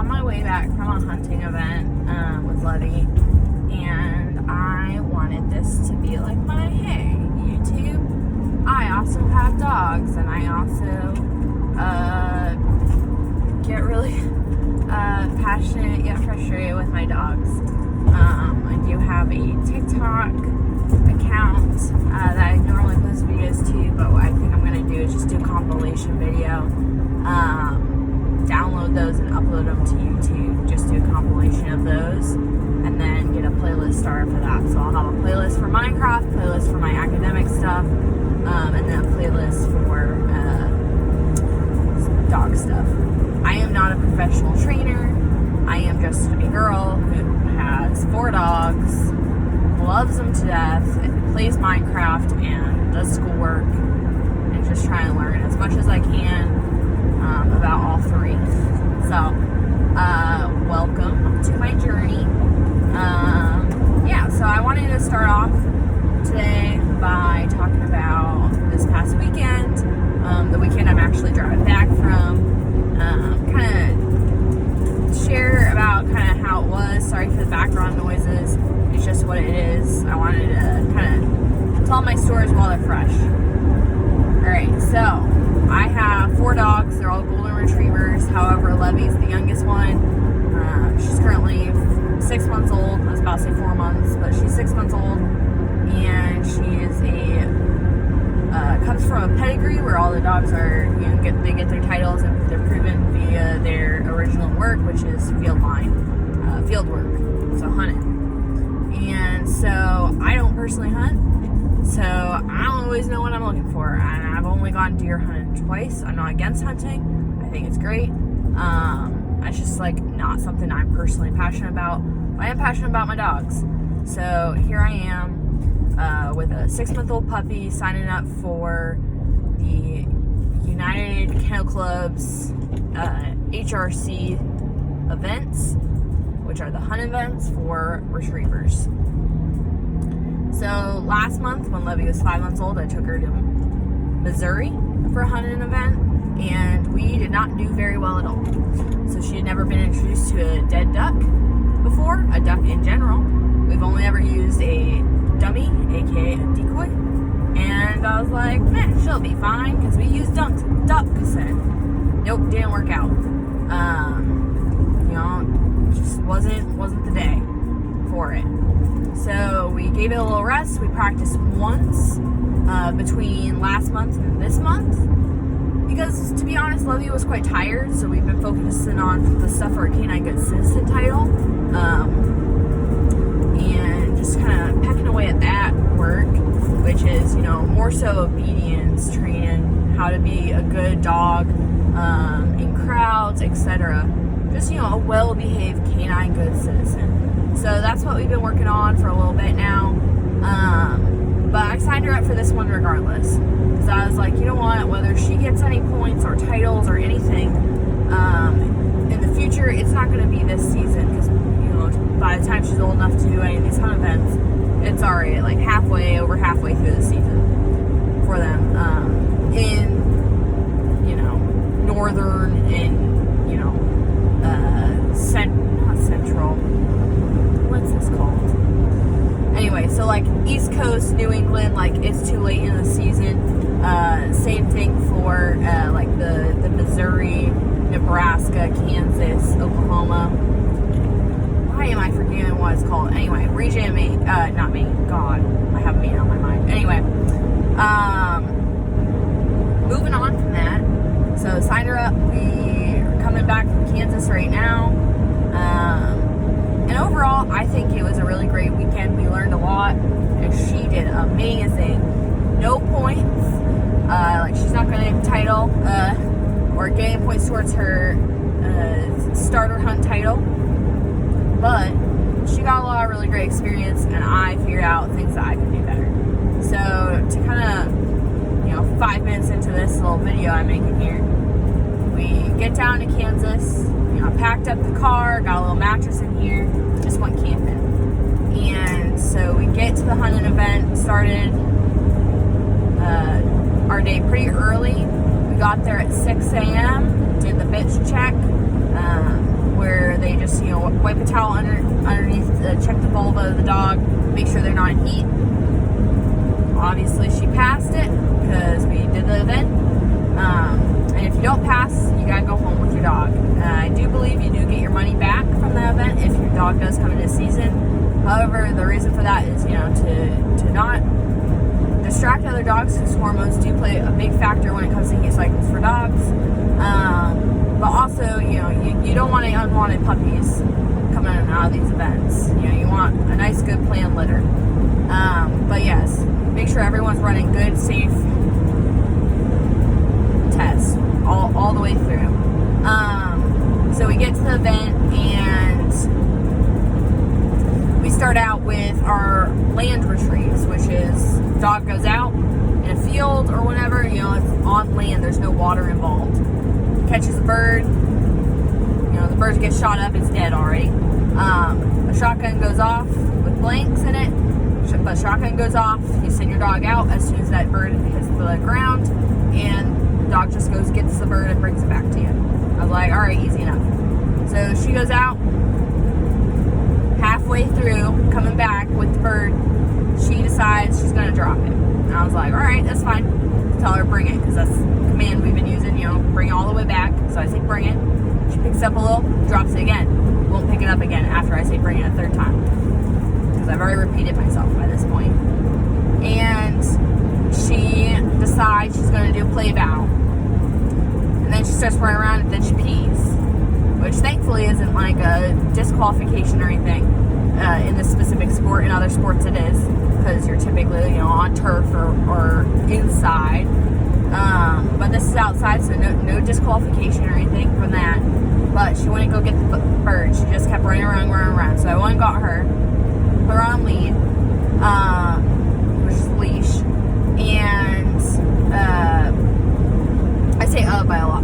on my way back from a hunting event with Levy, and I wanted this to be like my, hey, YouTube, I also have dogs, and I also get really passionate yet frustrated with my dogs. I do have a TikTok account that I normally post videos to, but what I think I'm going to do is just do a compilation video, download those and upload them to YouTube, just do a compilation of those, and then get a playlist started for that. So I'll have a playlist for Minecraft, playlist for my academic stuff, and then a playlist for dog stuff. I am not a professional trainer. I am just a girl who has 4 dogs, loves them to death, and plays Minecraft and does schoolwork, and just trying to learn as much as I can about all 3. So, welcome to my journey. So I wanted to start off today by talking about this past weekend, the weekend I'm actually driving back from, kind of share about kind of how it was. Sorry for the background noises. It's just what it is. I wanted to kind of tell my stories while they're fresh. Alright, so I have 4 dogs. They're all golden retrievers. However, Levy's the youngest one. She's currently 6 months old. I was about to say 4 months, but she's 6 months old. And she is comes from a pedigree where all the dogs are, they get their titles and they're proven via their original work, which is field work, so hunting. And so I don't personally hunt, so I don't always know what I'm looking for. And I've only gone deer hunting twice. I'm not against hunting. I think it's great. It's just like not something I'm personally passionate about. I am passionate about my dogs. So here I am with a 6-month-old puppy signing up for the United Kennel Club's HRC events, which are the hunt events for retrievers. So last month when Levy was 5 months old, I took her to Missouri for a hunting event, and we did not do very well at all. So she had never been introduced to a dead duck before, a duck in general. We've only ever used a dummy, aka a decoy, and I was like, man, she'll be fine because we used ducks and nope, didn't work out. Just wasn't the day for it. So we gave it a little rest. We practiced once between last month and this month because, to be honest, Levy was quite tired, so we've been focusing on the stuff for a Canine Good Citizen title, and just kind of pecking away at that work, which is, more so obedience training, how to be a good dog in crowds, etc. Just, a well-behaved Canine Good Citizen. So that's what we've been working on for a little bit now. But I signed her up for this one regardless. Because I was like, you know what, whether she gets any points or titles or anything, in the future, it's not going to be this season. Because, by the time she's old enough to do any of these hunt events, it's already like over halfway through the season for them. In, northern and, not central. What's this called? Anyway, so like East Coast, New England, like it's too late in the season. Same thing for like the Missouri, Nebraska, Kansas, Oklahoma. Why am I forgetting what it's called? Anyway, region Maine, not Maine. God, I have Maine on my mind. Anyway, moving on from that. So signed her up. We are coming back from Kansas right now. And overall, I think it was a really great weekend. We learned a lot, and she did amazing. No points. She's not going to get a title or gain points towards her starter hunt title, but she got a lot of really great experience, and I figured out things that I could do better. So to kind of, 5 minutes into this little video I'm making here, we get down to Kansas. I packed up the car, got a little mattress in here, just went camping. And so we get to the hunting event, started our day pretty early. We got there at 6 a.m., did the bitch check, where just, wipe a towel underneath, check the vulva of the dog, make sure they're not in heat. Obviously, she passed it because we did the event. And if you don't pass, you gotta go home with your dog. I do believe you do get your money back from the event if your dog does come into season. However, the reason for that is, to not distract other dogs, because hormones do play a big factor when it comes to heat cycles for dogs. But also, you don't want any unwanted puppies coming in and out of these events. You want a nice, good planned litter. But yes, make sure everyone's running good, safe tests all the way through. So we get to the event and we start out with our land retrieves, which is dog goes out in a field or whatever, it's on land, there's no water involved. Catches a bird, the bird gets shot up, it's dead already. A shotgun goes off with blanks in it. The shotgun goes off, you send your dog out as soon as that bird hits the ground, and the dog just goes, gets the bird and brings it back to you. I was like, all right, easy enough. So she goes out, halfway through, coming back with the bird, she decides she's going to drop it. And I was like, all right, that's fine. Tell her bring it, because that's the command we've been using, bring it all the way back. So I say bring it. She picks up a little, drops it again. Won't pick it up again after I say bring it a third time, because I've already repeated myself by this point. And she decides she's going to do a play bow. And then she starts running around and then she pees, which thankfully isn't like a disqualification or anything in this specific sport. In other sports it is, because you're typically, on turf or inside. But this is outside, so no disqualification or anything from that. But she wouldn't go get the bird. She just kept running around. So I went and got her, put her on lead, which is leash, and I say by a lot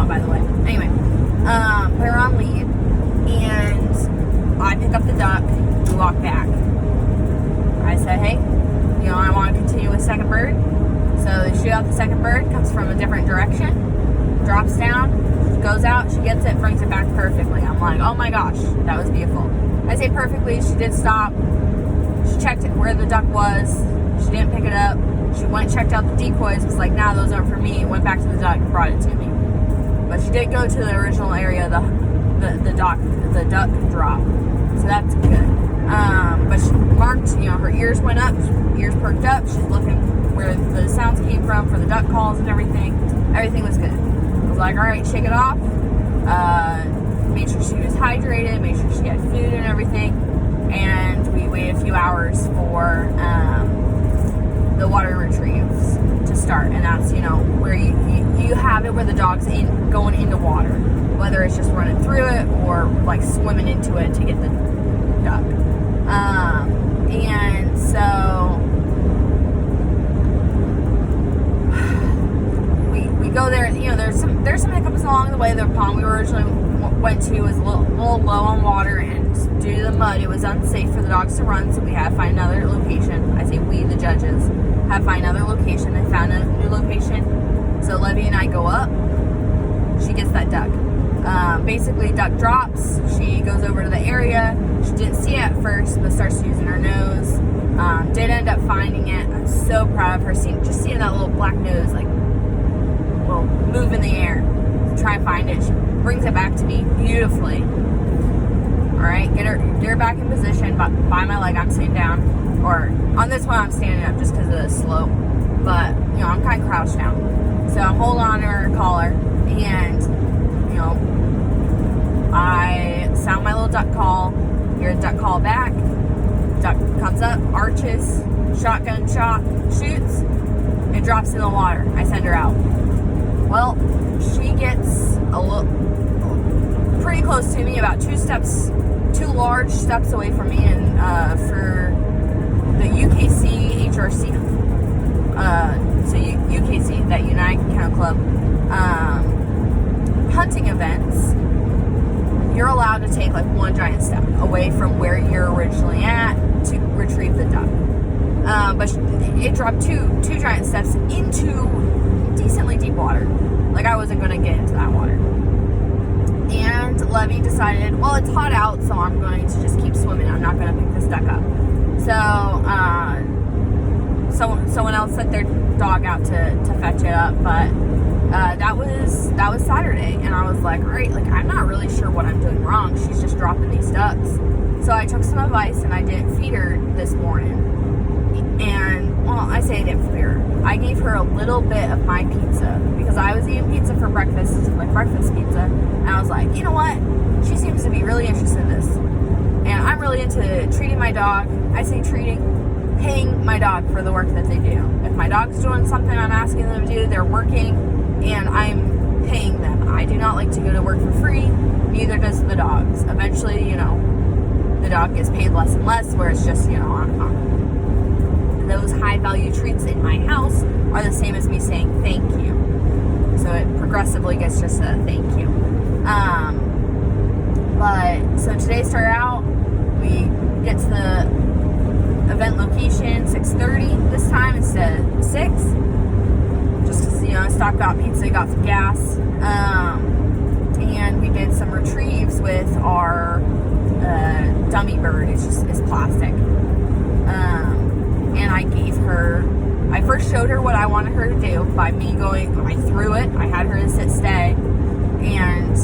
by the way. Anyway, put her on lead, and I pick up the duck, we walk back. I said, hey, I want to continue with second bird. So they shoot out the second bird, comes from a different direction, drops down, goes out, she gets it, brings it back perfectly. I'm like, oh my gosh, that was beautiful. I say perfectly, she did stop, she checked where the duck was, she didn't pick it up, she went and checked out the decoys, was like, nah, those aren't for me, went back to the duck, brought it to me. But she did go to the original area, the duck drop, so that's good. But she marked, her ears went up, ears perked up, she's looking where the sounds came from for the duck calls and everything was good. I was like, all right, shake it off, made sure she was hydrated, made sure she had food and everything, and we waited a few hours for the water retrieves to start. And that's, where you have it where the dog's going into water, whether it's just running through it or like swimming into it to get the duck. And so we go there. There's some hiccups along the way. The pond we originally went to was a little low on water, and due to the mud, it was unsafe for the dogs to run. So we had to find another location. I say we, the judges, had to find another location. They found a new location. So Levy and I go up. She gets that duck. Basically, duck drops. She goes over to the area. She didn't see it at first, but starts using her nose. Did end up finding it. I'm so proud of her. Seeing that little black nose, like, will move in the air. Try and find it. She brings it back to me beautifully. All right, get her back in position. By my leg, I'm sitting down. Or on this one, I'm standing up just because of the slope. But I'm kind of crouched down. So I'm holding on to her collar, and I sound my little duck call. Hear a duck call back. Duck comes up, arches, shotgun shot, shoots, and drops in the water. I send her out. Well, she gets pretty close to me, about two large steps away from me, and for the UKC HRC, so UKC, that United Kennel Club, hunting events, you're allowed to take like one giant step away from where you're originally at to retrieve the duck. But it dropped two giant steps into decently deep water. Like I wasn't going to get into that water. And Levy decided, well, it's hot out, so I'm going to just keep swimming. I'm not going to pick this duck up. So someone else sent their dog out to fetch it up, but that was Saturday, and I was like, all right, like, I'm not really sure what I'm doing wrong. She's just dropping these ducks. So I took some advice, and I didn't feed her this morning. And, well, I say I didn't feed her. I gave her a little bit of my pizza, because I was eating pizza for breakfast. This is like breakfast pizza. And I was like, you know what? She seems to be really interested in this. And I'm really into treating my dog. I say treating, paying my dog for the work that they do. If my dog's doing something I'm asking them to do, they're working, and I'm paying them. I do not like to go to work for free. Neither does the dogs. Eventually, you know, the dog gets paid less and less, where it's just, you know, those high value treats in my house are the same as me saying thank you. So it progressively gets just a thank you. But so today started out, we get to the event location 6:30 this time instead of 6. Just because, you know, stopped, got pizza, got some gas. And we did some retrieves with our dummy bird. It's plastic. And I gave her, I first showed her what I wanted her to do by me going, I threw it, I had her to sit stay, and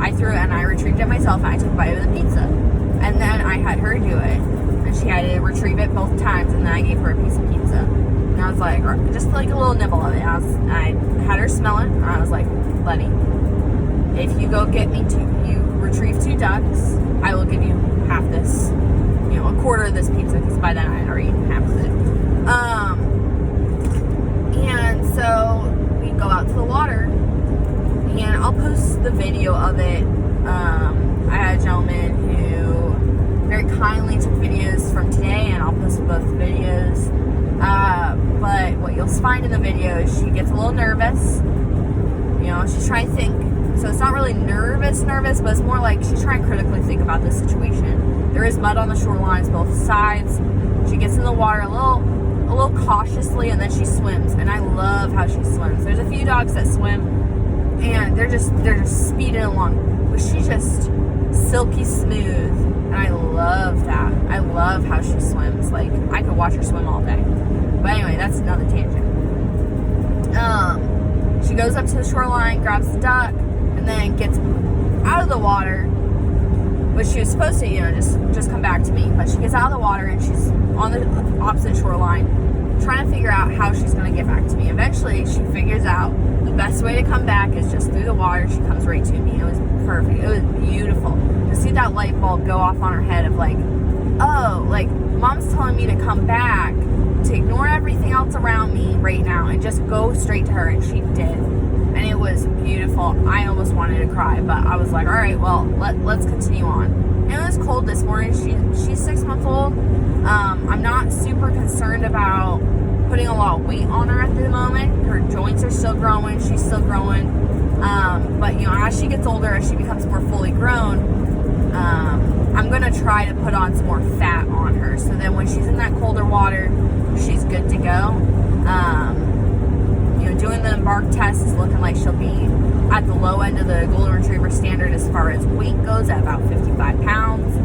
I threw it and I retrieved it myself, and I took a bite of the pizza. And then I had her do it, and she had to retrieve it both times, and then I gave her a piece of pizza. And I was like, just like a little nibble of it. I had her smell it, and I was like, Lenny, if you go get me you retrieve 2 ducks, I will give you half this, you know, a quarter of this pizza, because by then I had already eaten half of it. And so we go out to the water, and I'll post the video of it. I had a gentleman who very kindly took videos from today, and I'll post both videos. But what you'll find in the video is she gets a little nervous. You know, she's trying to think. So it's not really nervous, but it's more like she's trying to critically think about this situation. There is mud on the shorelines, both sides. She gets in the water a little cautiously, and then she swims. And I love how she swims. There's a few dogs that swim, and they're just speeding along, but she's just silky smooth, and I love that. I love how she swims. Like, I could watch her swim all day. But anyway, that's another tangent. She goes up to the shoreline, grabs the duck, and then gets out of the water. But she was supposed to, you know, just come back to me. But she gets out of the water, and she's on the opposite shoreline, trying to figure out how she's going to get back to me. Eventually, she figures out the best way to come back is just through the water. She comes right to me. It was perfect. It was beautiful. To see that light bulb go off on her head of like, oh, like, Mom's telling me to come back, to ignore everything else around me right now, and just go straight to her, and she did. And it was beautiful. I almost wanted to cry, but I was like, all right, well, let's continue on. And it was cold this morning. She's 6 months old. I'm not super concerned about putting a lot of weight on her at the moment. Her joints are still growing. She's still growing. But, you know, as she gets older, as she becomes more fully grown, I'm going to try to put on some more fat on her. So then when she's in that colder water, she's good to go. You know, doing the embark test is looking like she'll be at the low end of the Golden Retriever standard as far as weight goes, at about 55 pounds.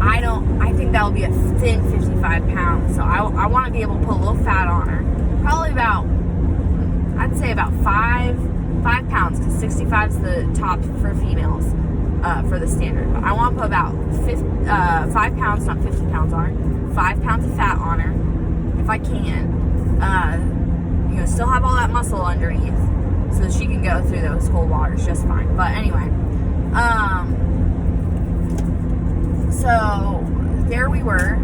I think that'll be a thin 55 pounds. So I want to be able to put a little fat on her. Probably about, I'd say about 5 pounds, because 65 is the top for females for the standard. But I want to put about 5 pounds, not 50 pounds on her. 5 pounds of fat on her, if I can. You know, still have all that muscle underneath, so that she can go through those cold waters just fine. But anyway, so there we were.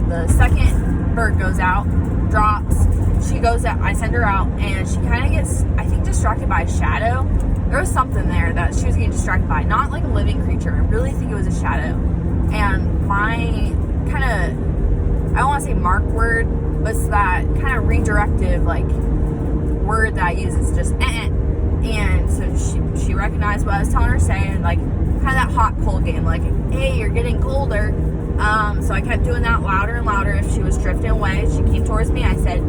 The second bird goes out, drops. She goes out. I send her out, and she kind of gets, I think, distracted by a shadow. There was something there that she was getting distracted by, not like a living creature. I really think it was a shadow. And my kind of, I don't want to say mark word, but it's that kind of redirective, like, word that I use is just and so she recognized what I was telling her to say, and like kind of that hot cold game, like, hey, you're getting colder. So I kept doing that louder and louder. If she was drifting away, she came towards me, I said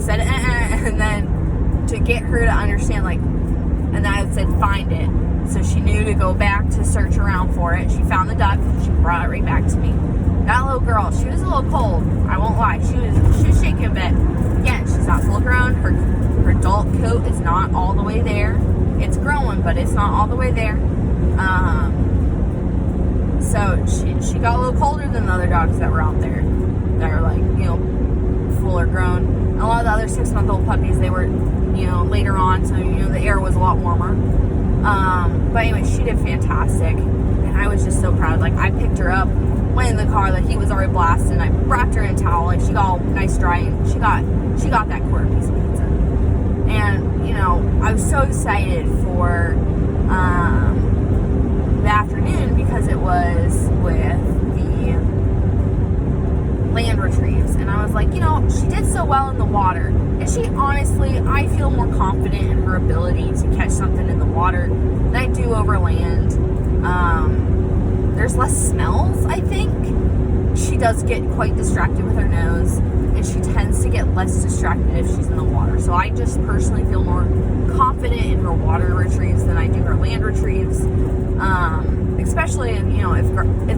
and then to get her to understand, like, and I said, find it. So she knew to go back to search around for it. She found the duck. She brought it right back to me. That little girl, she was a little cold. I won't lie. She was shaking a bit. Again, she's not full grown. Her adult coat is not all the way there. It's growing, but it's not all the way there. So she got a little colder than the other dogs that were out there. That are like, fuller grown. And a lot of the other 6-month-old puppies, they were, later on, so, the air was a lot warmer. But anyway, she did fantastic. And I was just so proud. Like, I picked her up, went in the car, like, he was already blasted, and I wrapped her in a towel, and she got all nice dry, and she got that quarter piece of pizza. And, I was so excited for, the afternoon, because it was with the land retrieves, and I was like, she did so well in the water, and she honestly, I feel more confident in her ability to catch something in the water than I do over land. There's less smells, I think. She does get quite distracted with her nose, and she tends to get less distracted if she's in the water. So I just personally feel more confident in her water retrieves than I do her land retrieves. Especially if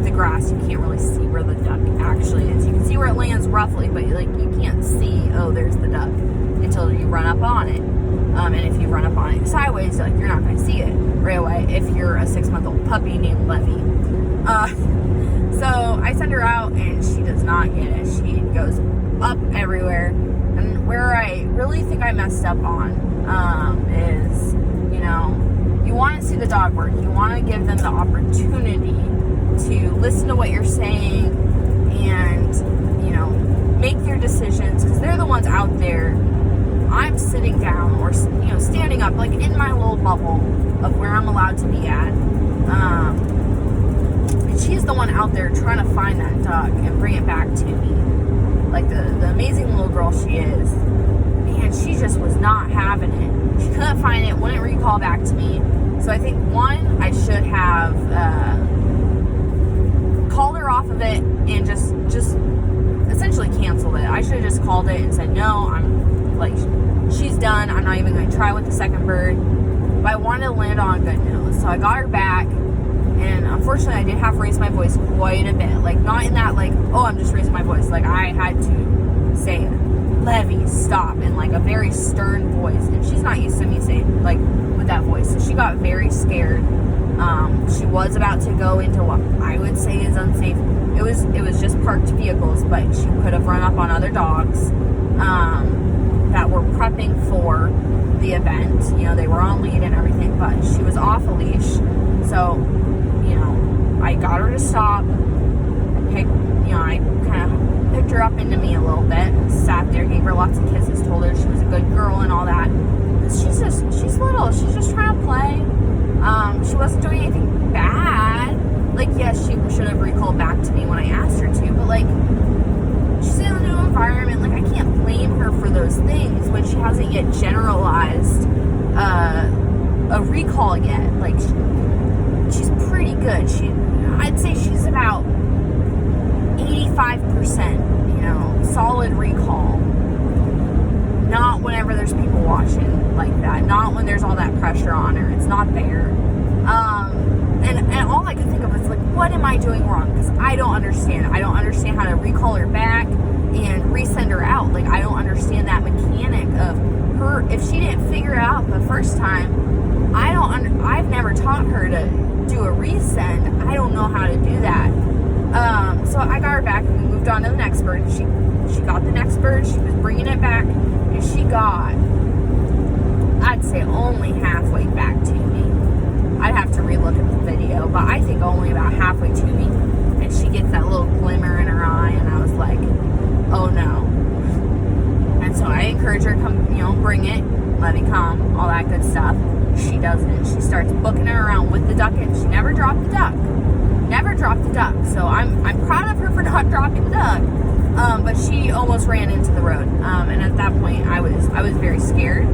the grass, you can't really see where the duck actually is. You can see where it lands roughly, but you can't see, there's the duck, until you run up on it. And if you run up on it sideways, you're not going to see it right away if you're a 6-month-old puppy named Levy. So I send her out, and she does not get it. She goes up everywhere. And where I really think I messed up on is, you want to see the dog work. You want to give them the opportunity to listen to what you're saying and, make their decisions, because they're the ones out there. I'm sitting down or, standing up, like, in my little bubble of where I'm allowed to be at. And she's the one out there trying to find that duck and bring it back to me. Like, the amazing little girl she is. And she just was not having it. She couldn't find it, wouldn't recall back to me. So I think, one, I should have called her off of it and just essentially canceled it. I should have just called it and said, no, she's done. I'm not even going to try with the second bird. But I wanted to land on a good note. So I got her back, and unfortunately I did have to raise my voice quite a bit. Like, not in that, I'm just raising my voice. Like, I had to say, Levy, stop, in a very stern voice. And she's not used to me saying, with that voice. So she got very scared. She was about to go into what I would say is unsafe. It was just parked vehicles, but she could have run up on other dogs that were prepping for the event. They were on lead and everything, but she was off a leash. So, I got her to stop. I kind of picked her up into me a little bit, sat there, gave her lots of kisses, told her she was a good girl and all that. She's little. She's just trying to play. She wasn't doing anything bad. Yes, she should have recalled back to me when I asked her to, but she's in a new environment. I can't blame her for those things when she hasn't yet generalized a recall yet. She's pretty good. I'd say she's about 85%, solid recall. Not whenever there's people watching like that. Not when there's all that pressure on her. It's not there. And all I could think of was what am I doing wrong? Because I don't understand. I don't understand how to recall her back and resend her out. I don't understand that mechanic of her. If she didn't figure it out the first time, I've never taught her to do a resend. I don't know how to do that. So I got her back, and we moved on to the next bird. She got the next bird. She was bringing it back, and she got, I'd say, only halfway back to me. I'd have to relook at the video, but I think only about halfway to me. And she gets that little glimmer in her eye, and I was like, oh no. And so I encourage her to come, bring it, let it come, all that good stuff. She doesn't. She starts booking it around with the duck, and she never dropped the duck. Never dropped the duck. So I'm proud of her for not dropping the duck. But she almost ran into the road. And at that point, I was very scared.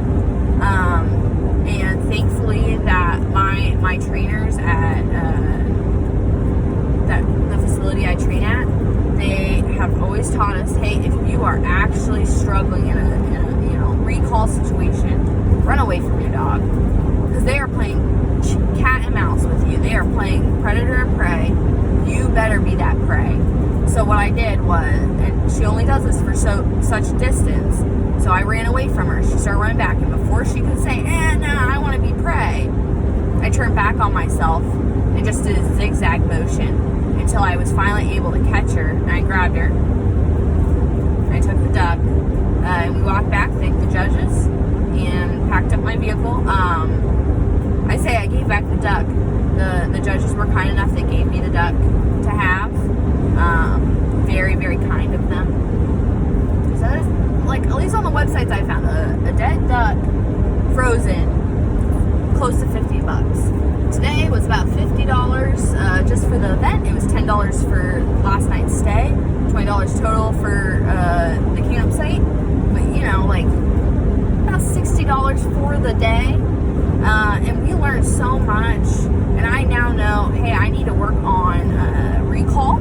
And thankfully that my trainers at the facility I train at, they have always taught us, hey, if you are actually struggling in a recall situation, better be that prey. So what I did was, and she only does this for such distance, so I ran away from her. She started running back, and before she could say, no, I want to be prey, I turned back on myself and just did a zigzag motion until I was finally able to catch her, and I grabbed her. I took the duck, and we walked back, thanked the judges, and packed up my vehicle. I say I gave back the duck. The judges were kind enough, they gave me the duck to have. Very, very kind of them. So there's, like, at least on the websites I found, a dead duck, frozen, close to $50. Today was about $50 just for the event. It was $10 for last night's stay, $20 total for the campsite. But, you know, like, about $60 for the day. And we learned so much. And I now know, hey, I need to work on recall.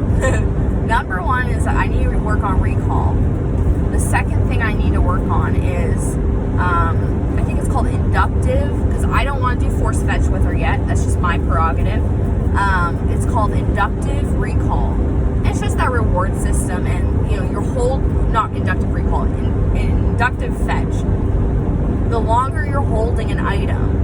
Number one is I need to work on recall. The second thing I need to work on is, I think it's called inductive, because I don't want to do force fetch with her yet. That's just my prerogative. It's called inductive recall. And it's just that reward system, and, you know, your whole, not inductive recall, inductive fetch. The longer you're holding an item,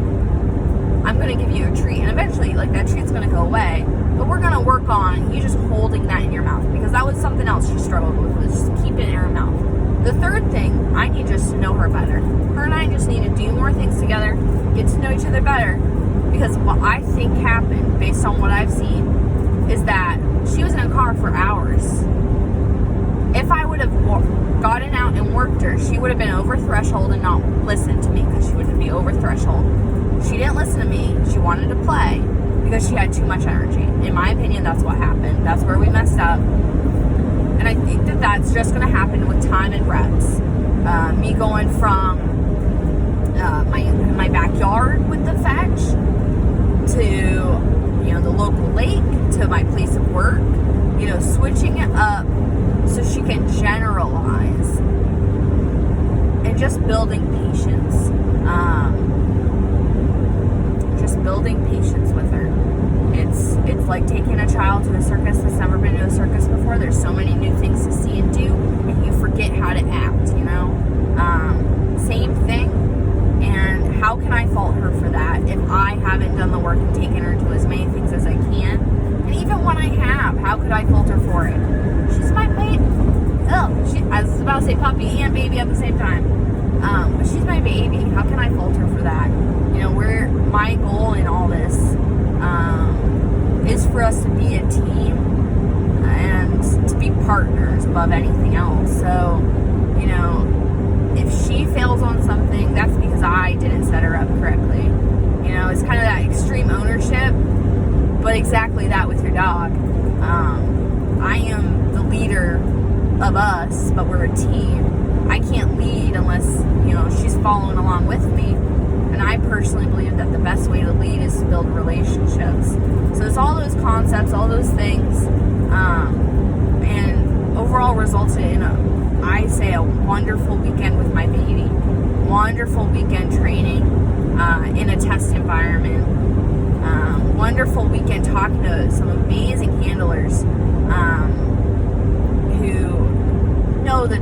I'm going to give you a treat, and eventually, like, that treat's going to go away, but we're going to work on you just holding that in your mouth, because that was something else she struggled with, was just keeping it in her mouth. The third thing, I need just to know her better. Her and I just need to do more things together, get to know each other better, because what I think happened, based on what I've seen, is that she was in a car for hours. If I would have gotten out and worked her, she would have been over threshold and not listened to me, because she wouldn't be over threshold. She didn't listen to me. She wanted to play because she had too much energy. In my opinion, that's what happened. That's where we messed up. And I think that that's just going to happen with time and reps. Me going from my backyard with the fetch to, you know, the local lake to my place of work, you know, switching it up so she can generalize, and just building patience. Just building patience with her. It's like taking a child to a circus that's never been to a circus before. There's so many new things to see and do, and you forget how to act, you know? Same thing. And how can I fault her for that if I haven't done the work and taken her to as many things as I can? And even when I have, how could I fault her for it? She's my baby. I was about to say puppy and baby at the same time. But she's my baby. How can I fault her for that? You know, my goal in all this is for us to be a team and to be partners above anything else. So, you know, if she fails on something, that's because I didn't set her up correctly. You know, it's kind of that extreme ownership, but exactly that with your dog. I am the leader of us, but we're a team. I can't lead unless, you know, she's following along with me. And I personally believe that the best way to lead is to build relationships. So it's all those concepts, all those things, and overall resulted in a wonderful weekend with my baby. Wonderful weekend training in a test environment. Wonderful weekend talking to some amazing handlers who know their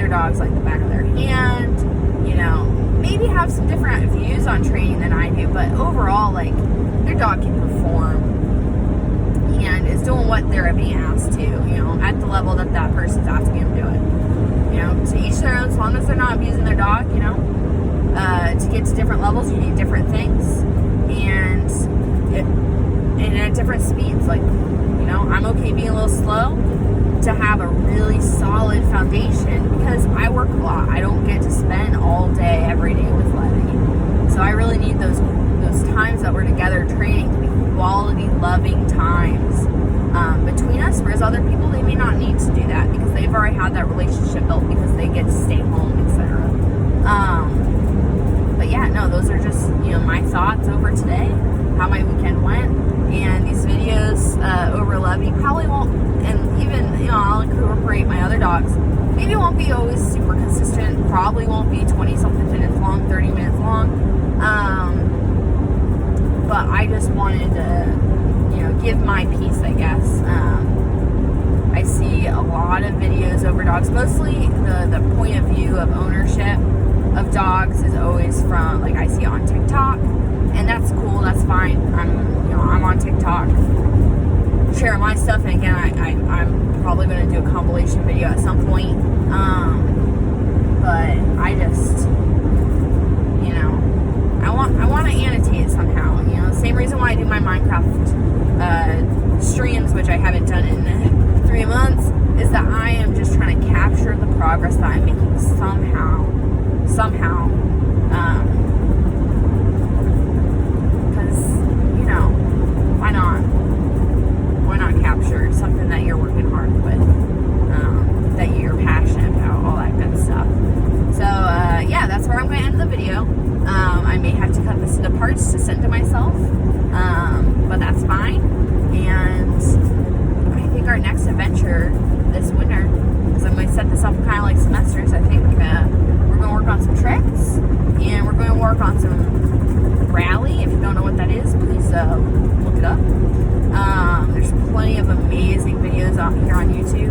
dogs like the back of their hand, you know, maybe have some different views on training than I do, but overall, like, their dog can perform and is doing what they're being asked to, you know, at the level that that person's asking them to do it. You know, to each their own, as long as they're not abusing their dog, you know. To get to different levels, you need different things, and at different speeds. Like, you know, I'm okay being a little slow to have a really solid foundation, because I work a lot. I don't get to spend all day, every day with Levy. So I really need those times that we're together training to be quality, loving times between us. Whereas other people, they may not need to do that because they've already had that relationship built because they get to stay home, etc. But yeah, no, those are just, you know, my thoughts over today, how my weekend went. And these videos over Levy probably won't, and even, you know, I'll incorporate my other dogs. Maybe it won't be always super consistent. Probably won't be 20-something minutes long, 30 minutes long. But I just wanted to, you know, give my piece, I guess. I see a lot of videos over dogs. Mostly the point of view of ownership of dogs is always from, like, I see it on TikTok, and that's cool, that's fine. I'm on TikTok sharing my stuff, and again, I'm probably going to do a compilation video at some point. But I just, I want to annotate it somehow. The same reason why I do my Minecraft streams, which I haven't done in 3 months, is that I am just trying to capture the progress that I'm making somehow. Because, why not? Why not capture something that you're working hard with, that you're passionate about, all that good stuff. So, yeah, that's where I'm going to end the video. I may have to cut this into parts to send to myself, but that's fine. And I think our next adventure this winter, because I'm going to set this up kind of like semesters, I think we're going to work on some tricks, and we're going to work on some rally. If you don't know what that is, please look it up. There's plenty of amazing videos out here on YouTube.